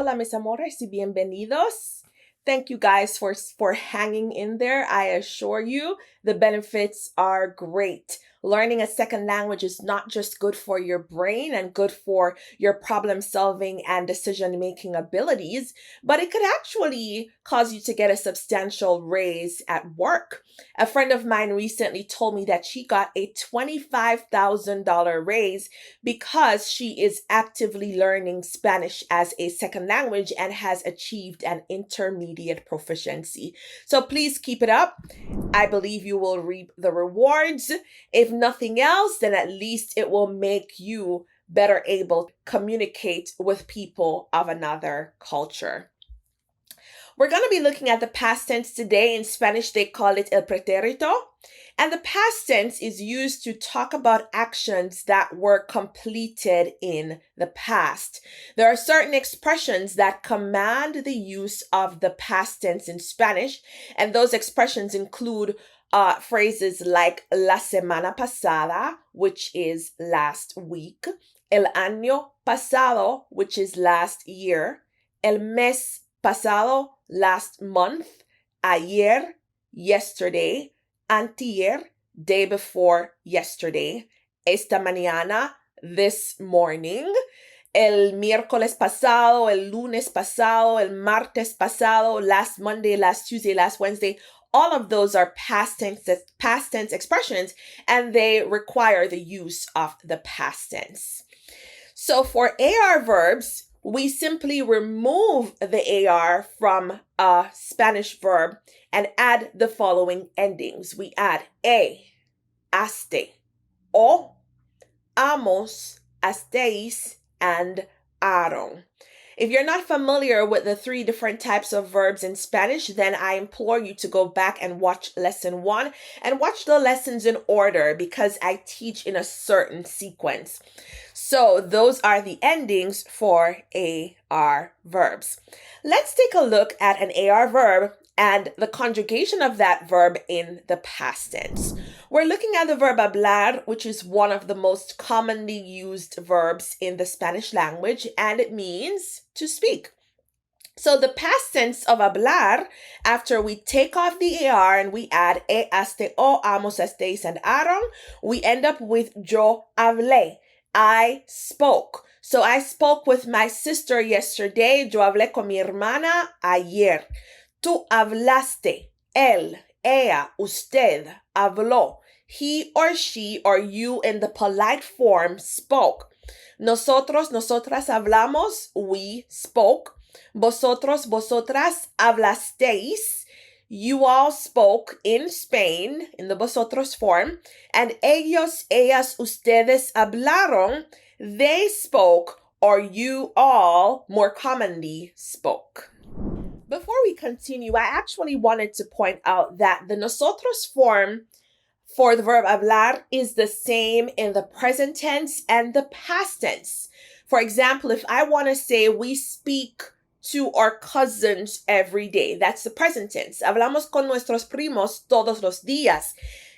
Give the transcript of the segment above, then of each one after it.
Hola, mis amores, y bienvenidos. Thank you guys for hanging in there. I assure you the benefits are great. Learning a second language is not just good for your brain and good for your problem solving and decision making abilities, but it could actually cause you to get a substantial raise at work. A friend of mine recently told me that she got a $25,000 raise because she is actively learning Spanish as a second language and has achieved an intermediate proficiency. So please keep it up. I believe you will reap the rewards. If nothing else, then at least it will make you better able to communicate with people of another culture. We're going to be looking at the past tense today. In Spanish, they call it el pretérito. And the past tense is used to talk about actions that were completed in the past. There are certain expressions that command the use of the past tense in Spanish, and those expressions include phrases like la semana pasada, which is last week, el año pasado, which is last year, el mes pasado, last month, ayer, yesterday, antier, day before yesterday, esta mañana, this morning, el miércoles pasado, el lunes pasado, el martes pasado, last Monday, last Tuesday, last Wednesday. All of those are past tense expressions, and they require the use of the past tense. So for AR verbs, we simply remove the AR from a Spanish verb and add the following endings. We add aste, o, amos, asteis, and aron. If you're not familiar with the 3 different types of verbs in Spanish, then I implore you to go back and watch lesson 1 and watch the lessons in order because I teach in a certain sequence. So those are the endings for AR verbs. Let's take a look at an AR verb and the conjugation of that verb in the past tense. We're looking at the verb hablar, which is one of the most commonly used verbs in the Spanish language, and it means to speak. So the past tense of hablar, after we take off the AR and we add aste, o, amos, estéis, and aron, we end up with yo hablé. I spoke. So I spoke with my sister yesterday. Yo hablé con mi hermana ayer. Tú hablaste. Él, ella, usted habló. He or she or you in the polite form spoke. Nosotros, nosotras hablamos. We spoke. Vosotros, vosotras hablasteis. You all spoke in Spain in the vosotros form. And ellos, ellas, ustedes hablaron. They spoke, or you all more commonly spoke. Before we continue, I actually wanted to point out that the nosotros form for the verb hablar is the same in the present tense and the past tense. For example, if I want to say we speak to our cousins every day, that's the present tense. Hablamos con nuestros primos todos los días.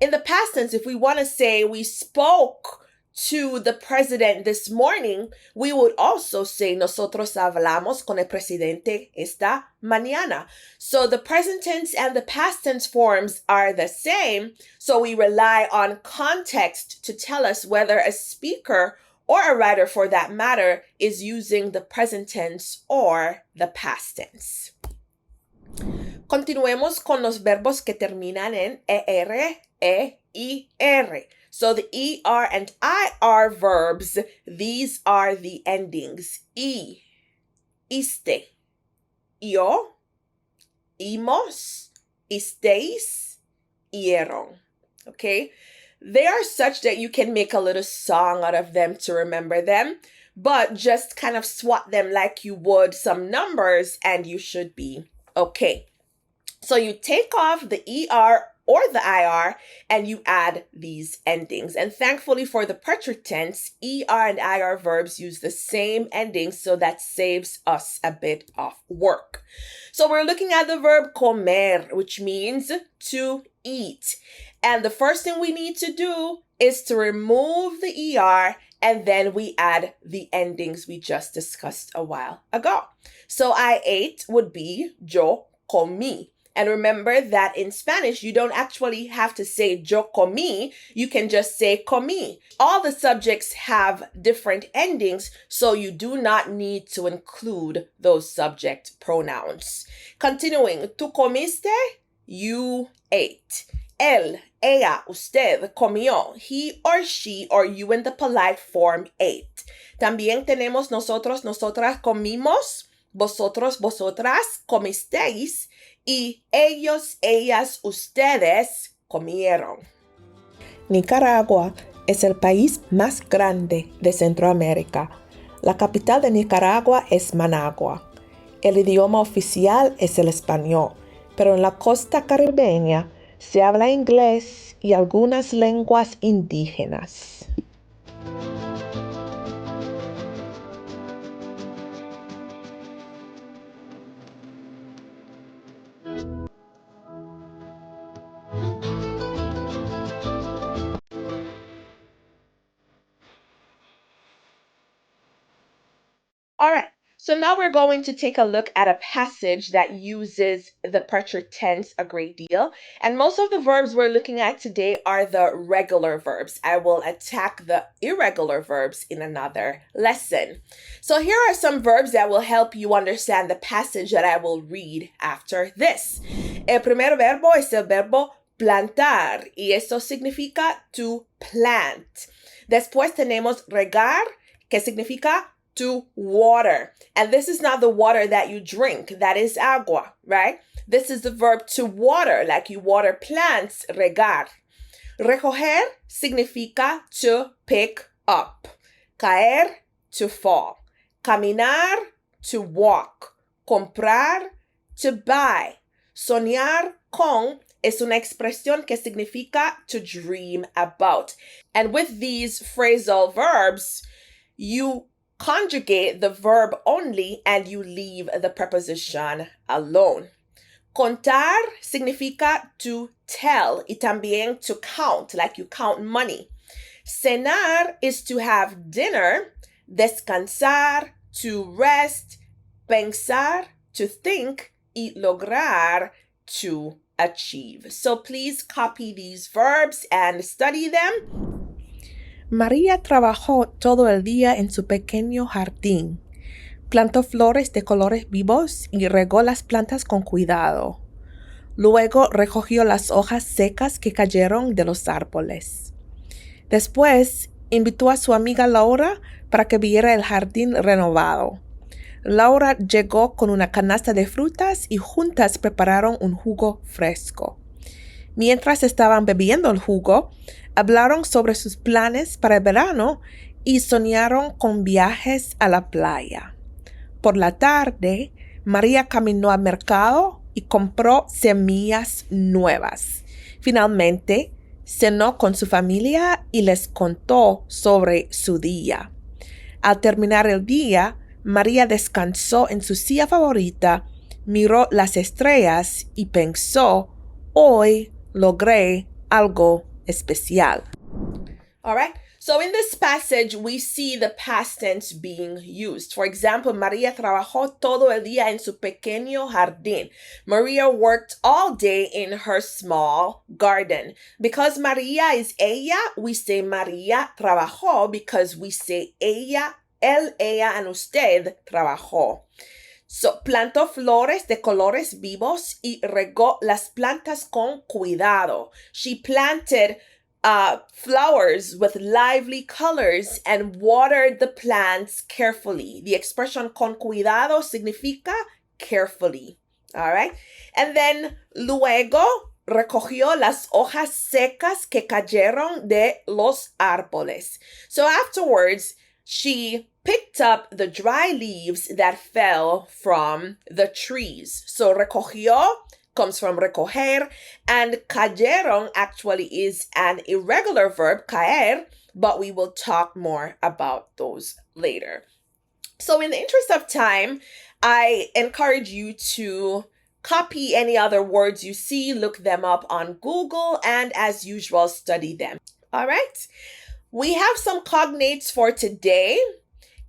In the past tense, if we want to say we spoke to the president this morning, we would also say nosotros hablamos con el presidente esta mañana. So the present tense and the past tense forms are the same. So we rely on context to tell us whether a speaker or a writer for that matter is using the present tense or the past tense. Continuemos con los verbos que terminan en ER, E, I, R. So the ER and IR verbs, these are the endings. I, iste, yo, imos, isteis, ieron. Okay? They are such that you can make a little song out of them to remember them, but just kind of swat them like you would some numbers and you should be okay. So you take off the ER or the IR, and you add these endings. And thankfully for the present tense, ER and IR verbs use the same endings, so that saves us a bit of work. So we're looking at the verb comer, which means to eat. And the first thing we need to do is to remove the ER and then we add the endings we just discussed a while ago. So I ate would be yo comí. And remember that in Spanish, you don't actually have to say yo comí. You can just say comí. All the subjects have different endings, so you do not need to include those subject pronouns. Continuing, tú comiste, you ate. Él, ella, usted comió. He or she or you in the polite form ate. También tenemos nosotros, nosotras comimos. Vosotros, vosotras comisteis. Y ellos, ellas, ustedes comieron. Nicaragua es el país más grande de Centroamérica. La capital de Nicaragua es Managua. El idioma oficial es el español, pero en la costa caribeña se habla inglés y algunas lenguas indígenas. All right, so now we're going to take a look at a passage that uses the present tense a great deal. And most of the verbs we're looking at today are the regular verbs. I will attack the irregular verbs in another lesson. So here are some verbs that will help you understand the passage that I will read after this. El primer verbo es el verbo plantar, y eso significa to plant. Después tenemos regar, que significa to water. And this is not the water that you drink. That is agua, right? This is the verb to water, like you water plants, regar. Recoger significa to pick up. Caer, to fall. Caminar, to walk. Comprar, to buy. Soñar con es una expresión que significa to dream about. And with these phrasal verbs, you conjugate the verb only and you leave the preposition alone. Contar significa to tell y también to count, like you count money. Cenar is to have dinner. Descansar, to rest. Pensar, to think. Y lograr, to achieve. So please copy these verbs and study them. María trabajó todo el día en su pequeño jardín. Plantó flores de colores vivos y regó las plantas con cuidado. Luego recogió las hojas secas que cayeron de los árboles. Después invitó a su amiga Laura para que viera el jardín renovado. Laura llegó con una canasta de frutas y juntas prepararon un jugo fresco. Mientras estaban bebiendo el jugo, hablaron sobre sus planes para el verano y soñaron con viajes a la playa. Por la tarde, María caminó al mercado y compró semillas nuevas. Finalmente, cenó con su familia y les contó sobre su día. Al terminar el día, María descansó en su silla favorita, miró las estrellas y pensó, hoy logré algo especial. All right. So in this passage, we see the past tense being used. For example, María trabajó todo el día en su pequeño jardín. Maria worked all day in her small garden. Because María is ella, we say María trabajó because we say ella, él, ella, and usted trabajó. So, plantó flores de colores vivos y regó las plantas con cuidado. She planted flowers with lively colors and watered the plants carefully. The expression con cuidado significa carefully. All right. And then luego recogió las hojas secas que cayeron de los árboles. So afterwards, she picked up the dry leaves that fell from the trees. So recogió comes from recoger, and cayeron actually is an irregular verb, caer, but we will talk more about those later. So in the interest of time, I encourage you to copy any other words you see, look them up on Google, and as usual, study them. All right? We have some cognates for today.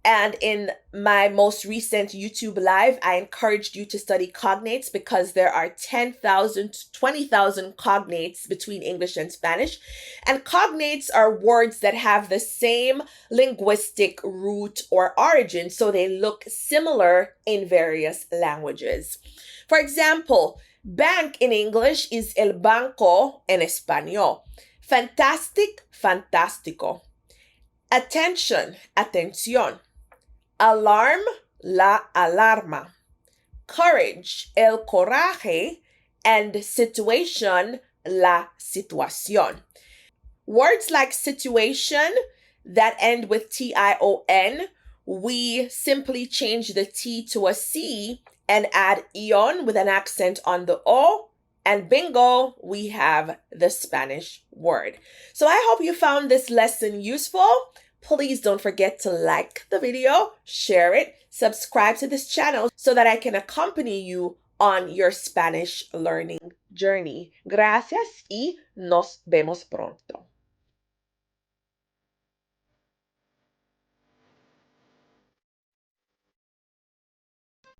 And in my most recent YouTube live, I encouraged you to study cognates because there are 10,000 to 20,000 cognates between English and Spanish. And cognates are words that have the same linguistic root or origin, so they look similar in various languages. For example, bank in English is el banco en español. Fantastic, fantástico. Attention, atención. Alarm, la alarma. Courage, el coraje. And situation, la situación. Words like situation that end with T-I-O-N, we simply change the T to a C and add ion with an accent on the O. And bingo, we have the Spanish word. So I hope you found this lesson useful. Please don't forget to like the video, share it, subscribe to this channel so that I can accompany you on your Spanish learning journey. Gracias y nos vemos pronto.